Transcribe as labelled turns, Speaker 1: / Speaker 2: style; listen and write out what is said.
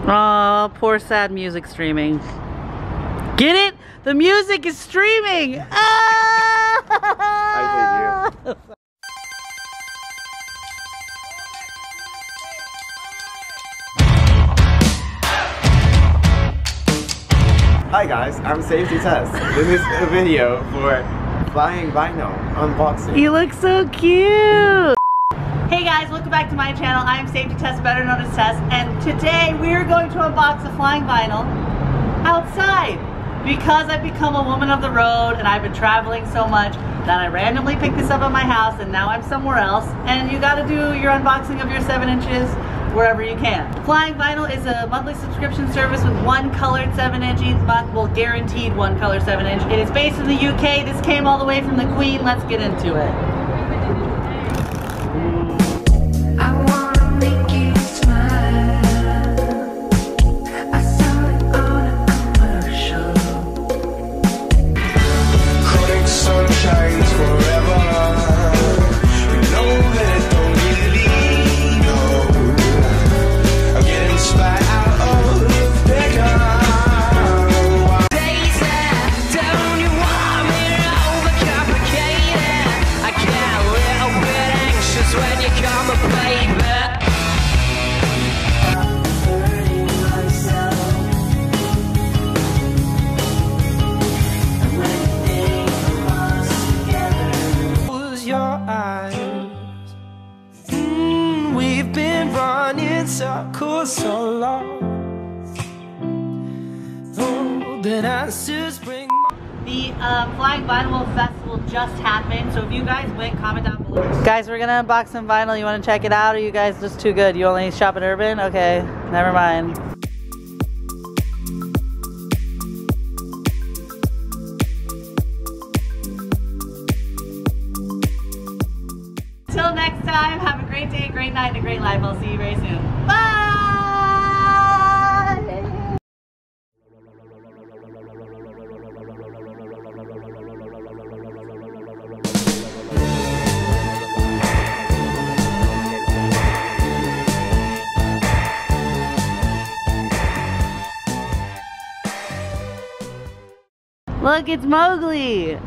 Speaker 1: Oh, poor sad music streaming. Get it? The music is streaming! Ah!
Speaker 2: I hate you. Hi guys, I'm safetytess. This is a video for flying vinyl unboxing.
Speaker 1: You look so cute! Hey guys, welcome back to my channel. I am safetytess, better known as Tess, and today we are going to unbox a flying vinyl outside because I've become a woman of the road and I've been traveling so much that I randomly picked this up at my house and now I'm somewhere else, and you gotta do your unboxing of your 7 inches wherever you can. Flying Vinyl is a monthly subscription service with one colored 7-inch each month, well, guaranteed one color 7-inch. It is based in the UK. This came all the way from the Queen. Let's get into it.
Speaker 3: We've been running circles so long. Oh, that answers bring.
Speaker 1: The Flying Vinyl Festival just happened, so if you guys went, comment down below. Guys, we're gonna unbox some vinyl. You wanna check it out, or you guys just too good? You only shop at Urban? Okay, never mind. Till next time, have a great day, a great night, and a great life. I'll see you very soon. Bye! Look, it's Mowgli!